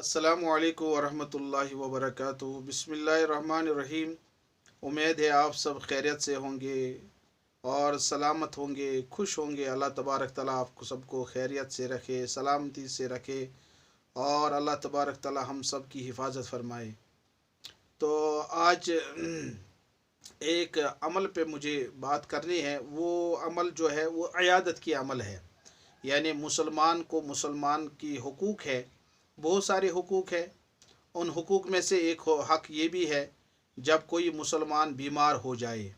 अस्सलामुअलैकुम वरहमतुल्लाहि वबरकातुहू। बिस्मिल्लाहिर्रहमानिर्रहीम। उम्मीद है आप सब खैरियत से होंगे और सलामत होंगे, खुश होंगे। अल्लाह तबारक ताला आपको सबको खैरियत से रखे, सलामती से रखे और अल्लाह तबारक ताला हम सब की हिफाजत फरमाए। तो आज एक अमल पे मुझे बात करनी है। वो अमल जो है वो अयादत की अमल है, यानी मुसलमान को मुसलमान की हुकूक है, बहुत सारे हुकूक है। उन हुकूक में से एक हक़ ये भी है, जब कोई मुसलमान बीमार हो जाए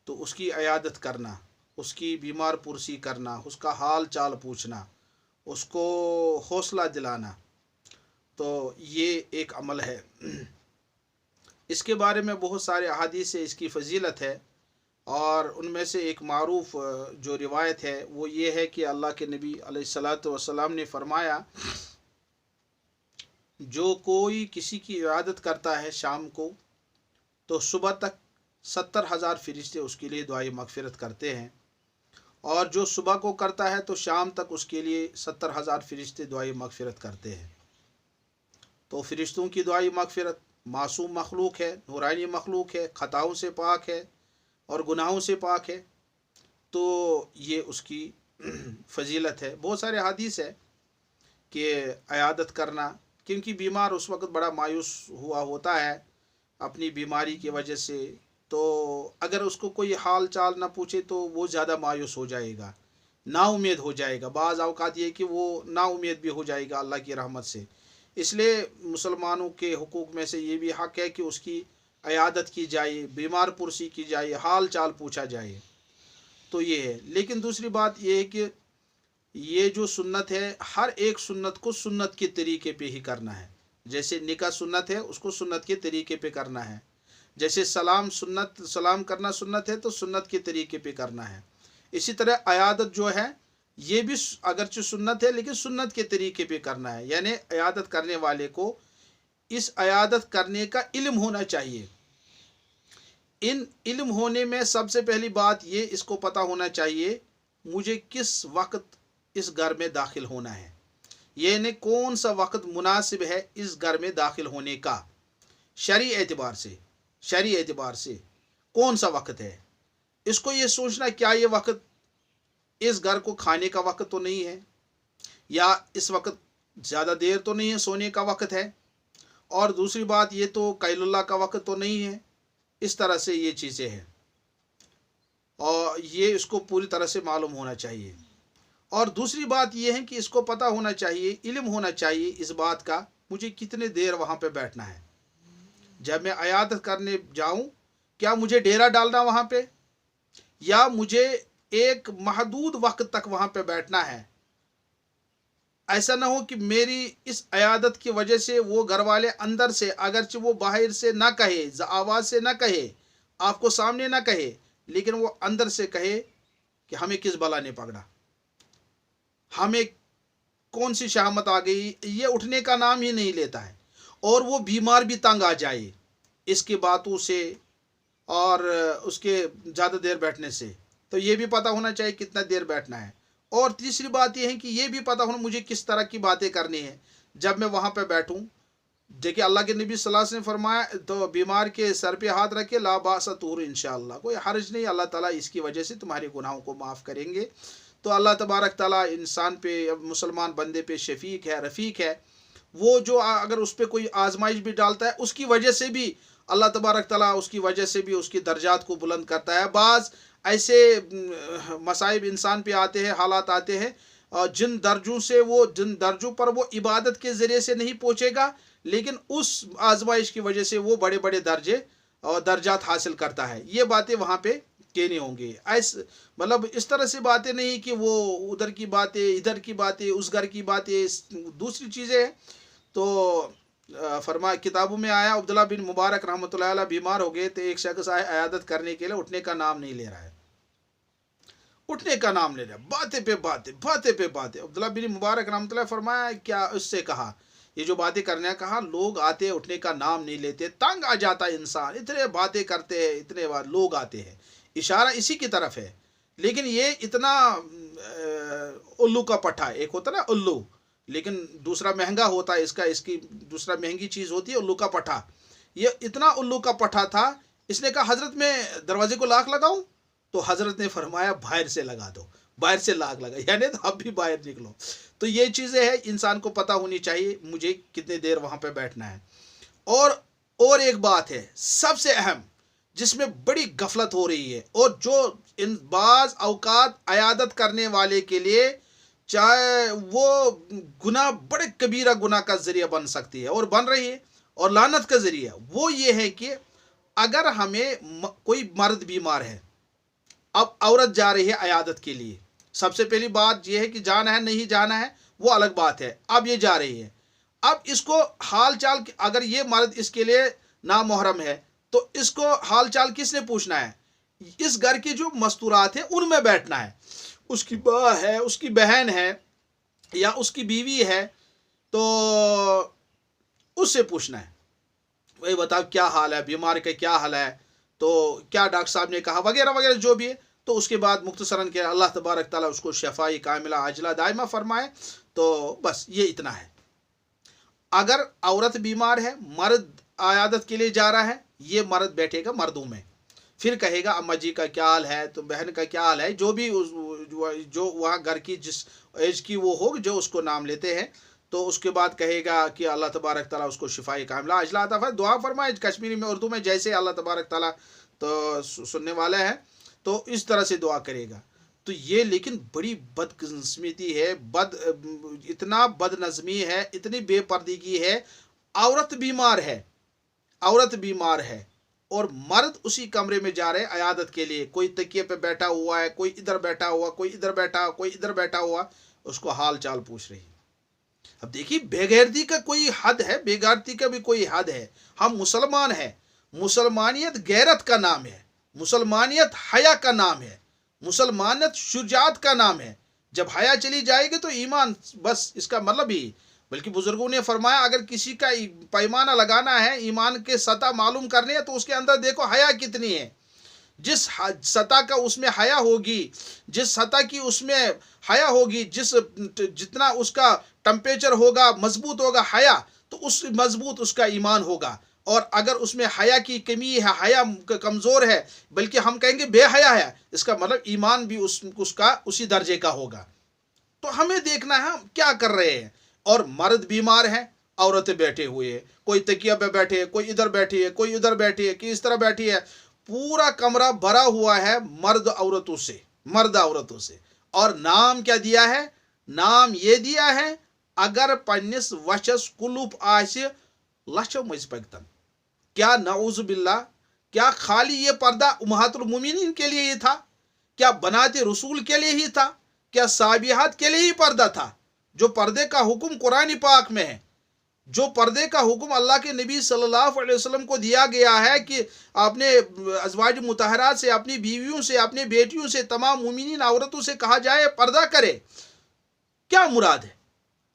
तो उसकी अयादत करना, उसकी बीमार पुरसी करना, उसका हाल चाल पूछना, उसको हौसला दिलाना। तो ये एक अमल है। इसके बारे में बहुत सारे अहादीस से इसकी फजीलत है और उनमें से एक मारूफ़ जो रिवायत है वो ये है कि अल्लाह के नबी अलैहिस्सलातु वस्सलाम ने फरमाया, जो कोई किसी की इबादत करता है शाम को, तो सुबह तक 70,000 फरिश्ते उसके लिए दुआई मगफ़िरत करते हैं, और जो सुबह को करता है तो शाम तक उसके लिए 70,000 फरिश्ते दुआई मगफ़िरत करते हैं। तो फरिश्तों की दुआई मगफ़िरत, मासूम मखलूक है, नूरानी मखलूक है, ख़ताओं से पाक है और गुनाहों से पाक है, तो ये उसकी फजीलत है। बहुत सारे हदीस है कि अयादत करना, क्योंकि बीमार उस वक़्त बड़ा मायूस हुआ होता है अपनी बीमारी की वजह से, तो अगर उसको कोई हाल चाल ना पूछे तो वो ज़्यादा मायूस हो जाएगा, नाउम्मीद हो जाएगा। बाज़ औक़ात ये कि वो नाउम्मीद भी हो जाएगा अल्लाह की रहमत से। इसलिए मुसलमानों के हुकूक में से ये भी हक़ है कि उसकी अयादत की जाए, बीमार पुरसी की जाए, हाल चाल पूछा जाए। तो ये है। लेकिन दूसरी बात ये है कि ये जो सुन्नत है, हर एक सुन्नत को सुन्नत के तरीके पे ही करना है। जैसे निकाह सुन्नत है, उसको सुन्नत के तरीके पे करना है। जैसे सलाम करना सुन्नत है, तो सुन्नत के तरीके पे करना है। इसी तरह अयादत जो है ये भी अगरचे सुन्नत है, लेकिन सुन्नत के तरीके पे करना है। यानी अयादत करने वाले को इस अयादत करने का इल्म होना चाहिए। इन इल्म होने में सबसे पहली बात ये इसको पता होना चाहिए, मुझे किस वक्त इस घर में दाखिल होना है, यानी कौन सा वक्त मुनासिब है इस घर में दाखिल होने का। शरई एतबार से कौन सा वक्त है, इसको ये सोचना, क्या ये वक्त इस घर को खाने का वक्त तो नहीं है, या इस वक्त ज़्यादा देर तो नहीं है सोने का वक्त है, और दूसरी बात ये तो कैलुल्लाह का वक्त तो नहीं है। इस तरह से ये चीज़ें हैं और ये इसको पूरी तरह से मालूम होना चाहिए। और दूसरी बात यह है कि इसको पता होना चाहिए, इल्म होना चाहिए इस बात का, मुझे कितने देर वहाँ पे बैठना है। जब मैं अयादत करने जाऊँ, क्या मुझे डेरा डालना वहाँ पे, या मुझे एक महदूद वक्त तक वहाँ पे बैठना है। ऐसा ना हो कि मेरी इस अयादत की वजह से वो घर वाले अंदर से, अगरचे वो बाहर से ना कहे, आवाज़ से ना कहे, आपको सामने ना कहे, लेकिन वो अंदर से कहे कि हमें किस बला ने पकड़ा, हमें कौन सी शाहमत आ गई, ये उठने का नाम ही नहीं लेता है। और वो बीमार भी तंग आ जाए इसकी बातों से और उसके ज़्यादा देर बैठने से, तो ये भी पता होना चाहिए कितना देर बैठना है। और तीसरी बात यह है कि ये भी पता होना मुझे किस तरह की बातें करनी है जब मैं वहाँ पे बैठूँ। देखिए अल्लाह के नबी सल्लल्लाहु अलैहि वसल्लम ने फरमाया, तो बीमार के सर पे हाथ रखे, ला बासा तूर इंशाअल्लाह, कोई हर्ज नहीं, अल्लाह ताला इसकी वजह से तुम्हारे गुनाहों को माफ़ करेंगे। तो अल्लाह तबारक ताला इंसान पे, मुसलमान बंदे पे शफीक है, रफ़ीक है। वो जो अगर उस पर कोई आजमाइश भी डालता है, उसकी वजह से भी अल्लाह तबारक ताला उसकी वजह से भी उसकी दर्जात को बुलंद करता है। बाज़ ऐसे मसाइब इंसान पे आते हैं, हालात आते हैं, जिन दर्जों पर वो इबादत के ज़रिए से नहीं पहुँचेगा, लेकिन उस आजमाइश की वजह से वो बड़े बड़े दर्जे और दर्जात हासिल करता है। ये बातें वहाँ पे कहनी होंगी। मतलब इस तरह से बातें नहीं कि वो उधर की बातें, इधर की बातें, उस घर की बातें, दूसरी चीज़ें हैं। तो फरमा किताबों में आया, अब्दुल्ला बिन मुबारक रहमतुल्लाह अलैह बीमार हो गए, तो एक शख्स आए अयादत करने के लिए, उठने का नाम नहीं ले रहा है, उठने का नाम ले रहा है, बातें पे बातें। अब्दुल्ला बिन मुबारक रहमतुल्लाह फरमाया, क्या उससे कहा, ये जो बातें करने कहा, लोग आते उठने का नाम नहीं लेते, तंग आ जाता है इंसान, इतने बातें करते हैं, इतने बार लोग आते हैं। इशारा इसी की तरफ है। लेकिन ये इतना उल्लू का पट्टा, एक होता ना उल्लू, लेकिन दूसरा महंगा होता है इसका, इसकी दूसरा महंगी चीज़ होती है उल्लू का पट्टा। ये इतना उल्लू का पट्टा था, इसने कहा हज़रत मैं दरवाजे को लाख लगाऊं? तो हज़रत ने फरमाया बाहर से लगा दो, बाहर से लाख लगा, यानी तो अब भी बाहर निकलो। तो ये चीज़ें हैं, इंसान को पता होनी चाहिए मुझे कितनी देर वहाँ पे बैठना है। और एक बात है सबसे अहम, जिसमें बड़ी गफलत हो रही है, और जो इन बाज़ औकात अयादत करने वाले के लिए चाहे वो गुनाह, बड़े कबीरा गुनाह का ज़रिया बन सकती है और बन रही है, और लानत का ज़रिया, वो ये है कि अगर हमें कोई मर्द बीमार है, अब औरत जा रही है अयादत के लिए, सबसे पहली बात यह है कि जाना है नहीं जाना है वो अलग बात है, अब ये जा रही है, अब इसको हाल चाल, अगर ये मर्द इसके लिए नामुहर्रम है तो इसको हाल चाल किसने पूछना है? इस घर की जो मस्तूरात है उनमें बैठना है, उसकी माँ है, उसकी बहन है, या उसकी बीवी है, तो उससे पूछना है भाई बताओ क्या हाल है, बीमार का क्या हाल है, तो क्या डॉक्टर साहब ने कहा, वगैरह वगैरह जो भी है। तो उसके बाद मुख्तसरन के अल्लाह तबारक ताला उसको शफाई कामिला आजला दायमा फरमाए। तो बस ये इतना है। अगर औरत बीमार है, मर्द आयादत के लिए जा रहा है, ये मर्द बैठेगा मर्दों में, फिर कहेगा अम्मा जी का क्या हाल है, तो बहन का क्या हाल है, जो भी जो वहाँ घर की जिस एज की वो हो, जो उसको नाम लेते हैं, तो उसके बाद कहेगा कि अल्लाह तबारक ताला उसको शिफाई कामिला अजला अता फरमाए, दुआ फरमाए, कश्मीरी में उर्दू में जैसे अल्लाह तबारक ताला तो सुनने वाला है, तो इस तरह से दुआ करेगा। तो ये लेकिन बड़ी बदकिस्मती है, इतना बदनज़मी है, इतनी बेपर्दगी है। औरत बीमार है, औरत बीमार है और मर्द उसी कमरे में जा रहे हैं अयादत के लिए, कोई तकिए पे बैठा हुआ है, कोई इधर बैठा हुआ, कोई इधर बैठा, कोई इधर बैठा हुआ, उसको हाल चाल पूछ रही है। अब देखिए बेगैरती का कोई हद है, बेगैरती का भी कोई हद है। हम मुसलमान हैं, मुसलमानियत गैरत का नाम है, मुसलमानियत हया का नाम है, मुसलमानियत शुजात का नाम है। जब हया चली जाएगी तो ईमान, बस इसका मतलब ही। बल्कि बुजुर्गों ने फरमाया अगर किसी का पैमाना लगाना है, ईमान के सतह मालूम करनी है, तो उसके अंदर देखो हया कितनी है। जिस सतह का उसमें हया होगी, जिस सतह की उसमें हया होगी, जितना उसका टेम्परेचर होगा, मजबूत होगा हया, तो उस मजबूत उसका ईमान होगा। और अगर उसमें हया की कमी है, हया कमज़ोर है, बल्कि हम कहेंगे बेहया है, इसका मतलब ईमान भी उसका उसी दर्जे का होगा। तो हमें देखना है हम क्या कर रहे हैं। और मर्द बीमार हैं, औरतें बैठे हुए हैं, कोई तकिया पे बैठे है, कोई इधर बैठी है, कोई उधर बैठी है, कि इस तरह बैठी है, पूरा कमरा भरा हुआ है मर्द औरतों से, मर्द औरतों से। और नाम क्या दिया है? नाम ये दिया है अगर पन्निस वचस कुलूप आसे लचो मज पगतन। क्या नऊज़ बिल्लाह, क्या खाली ये पर्दा उम्महातुल मोमिनीन के लिए ही था? क्या बनाते रसूल के लिए ही था? क्या साबिहात के लिए ही पर्दा था? जो पर्दे का हुक्म कुरान पाक में है, जो पर्दे का हुक्म अल्लाह के नबी सल्लल्लाहु अलैहि वसल्लम को दिया गया है कि आपने अज़वाज मुतहरात से, अपनी बीवियों से, अपनी बेटियों से, तमाम मोमिनीन औरतों से कहा जाए पर्दा करे, क्या मुराद है?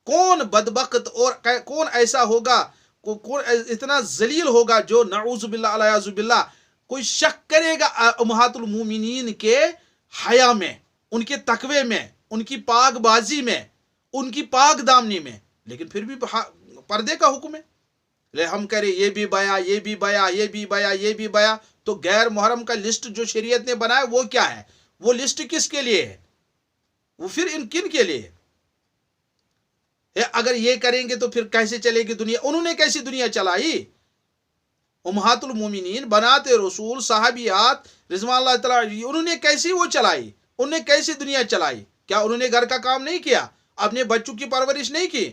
कौन बदबख्त और कौन ऐसा होगा, कौन इतना जलील होगा जो नऊज़ु बिल्लाह अलियाज़ु बिल्लाह कोई शक करेगा उम्महातुल मोमिनीन के हया में, उनके तकवे में, उनकी पाकबाजी में, उनकी पाक दामनी में। लेकिन फिर भी पर्दे का हुक्म है। ले हम करें ये भी बया, ये भी बया, ये भी बया, ये भी बया। तो गैर मुहर्रम का लिस्ट जो शरीयत ने बनाया वो क्या है? वो लिस्ट किसके लिए है? वो फिर इन किन के लिए है? अगर ये करेंगे तो फिर कैसे चलेगी दुनिया? उन्होंने कैसी दुनिया चलाई? उम्महातुल मोमिनीन, बनाते रसूल, साहबियात रिज़वानुल्लाह तआला, उन्होंने कैसी वो चलाई? उन्होंने कैसी दुनिया चलाई? क्या उन्होंने घर का काम नहीं किया? अपने बच्चों की परवरिश नहीं की?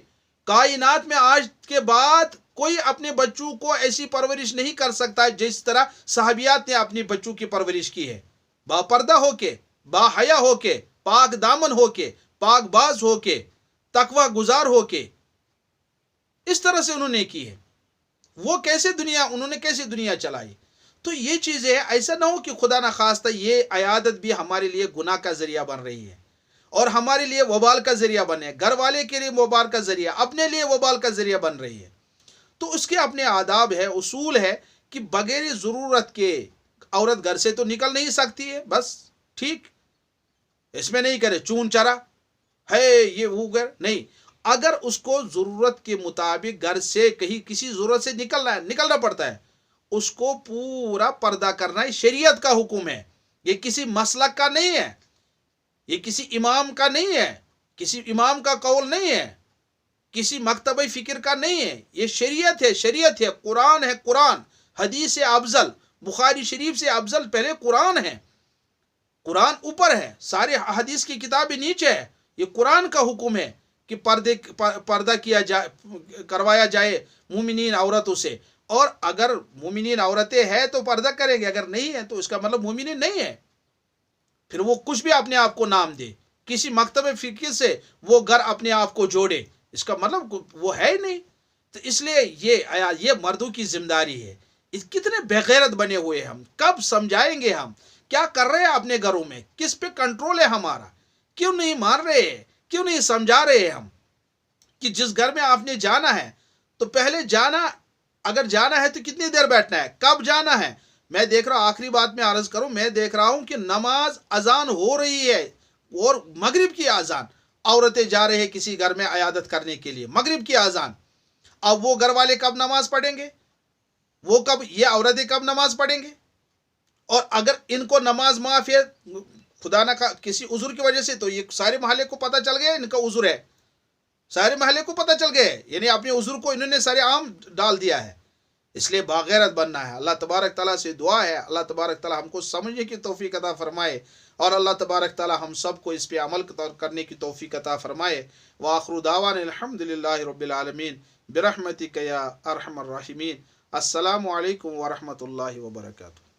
कायनात में आज के बाद कोई अपने बच्चों को ऐसी परवरिश नहीं कर सकता है जिस तरह साहबियात ने अपनी बच्चों की परवरिश की है। बापर्दा होके, बाहया होके, पाक दामन होके, पाकबाज होके, तकवा गुजार होके, इस तरह से उन्होंने की है। वो कैसे दुनिया, उन्होंने कैसे दुनिया चलाई? तो ये चीज़ें ऐसा ना हो कि खुदा ना खास्ता ये अयादत भी हमारे लिए गुनाह का जरिया बन रही है और हमारे लिए वबाल का जरिया बने, घर वाले के लिए वबाल का जरिया, अपने लिए वबाल का जरिया बन रही है। तो उसके अपने आदाब है, उसूल है कि बगैर ज़रूरत के औरत घर से तो निकल नहीं सकती है, बस ठीक, इसमें नहीं करे चून चरा है ये वो कर नहीं। अगर उसको ज़रूरत के मुताबिक घर से कहीं किसी ज़रूरत से निकलना पड़ता है, उसको पूरा पर्दा करना ही शरीयत का हुक्म है। ये किसी मसलक का नहीं है, ये किसी इमाम का नहीं है, किसी इमाम का कौल नहीं है, किसी मकतब फिक्र का नहीं है। ये शरीयत है, शरीयत है, कुरान है। कुरान हदीस से अफजल, बुखारी शरीफ से अफजल पहले कुरान है। कुरान ऊपर है, सारे हदीस की किताबें नीचे है। ये कुरान का हुक्म है कि पर्दा किया जाए, करवाया जाए मोमिनीन औरतों से। और अगर मोमिनीन औरतें हैं तो पर्दा करेंगे, अगर नहीं है तो इसका मतलब मोमिनीन नहीं है। फिर वो कुछ भी अपने आप को नाम दे, किसी मकतब फिक्र से वो घर अपने आप को जोड़े, इसका मतलब वो है ही नहीं। तो इसलिए ये मर्दों की जिम्मेदारी है। कितने बेगैरत बने हुए हम, कब समझाएंगे हम क्या कर रहे हैं अपने घरों में, किस पे कंट्रोल है हमारा, क्यों नहीं मान रहे हैं, क्यों नहीं समझा रहे हैं हम कि जिस घर में आपने जाना है तो पहले जाना, अगर जाना है तो कितनी देर बैठना है, कब जाना है। मैं देख रहा हूँ, आखिरी बात में अर्ज करूं, मैं देख रहा हूं कि नमाज अजान हो रही है और मगरिब की अजान, औरतें जा रहे हैं किसी घर में अयादत करने के लिए, मगरिब की अजान। अब वो घर वाले कब नमाज पढ़ेंगे, वो कब, ये औरतें कब नमाज पढ़ेंगे। और अगर इनको नमाज माफ है खुदा ना का किसी उजुर की वजह से, तो ये सारे मोहल्ले को पता चल गया इनका उजुर है, सारे मोहल्ले को पता चल गया, यानी अपने उजुर को इन्होंने सारे आम डाल दिया है। इसलिए बागैरत बनना है। अल्लाह तबारक ताला से दुआ है, अल्लाह तबारक ताला हमको समझने की तौफीक अता फरमाए और अल्लाह तबारक ताला हम सब को इस पे अमल करने की तौफीक अता फरमाए। व आखिरु दावाना अल्हम्दुलिल्लाहि रब्बिल आलमीन बिरहमतिक या अरहमर राहिमीन। अस्सलामु अलैकुम व रहमतुल्लाहि व बरकातुहू।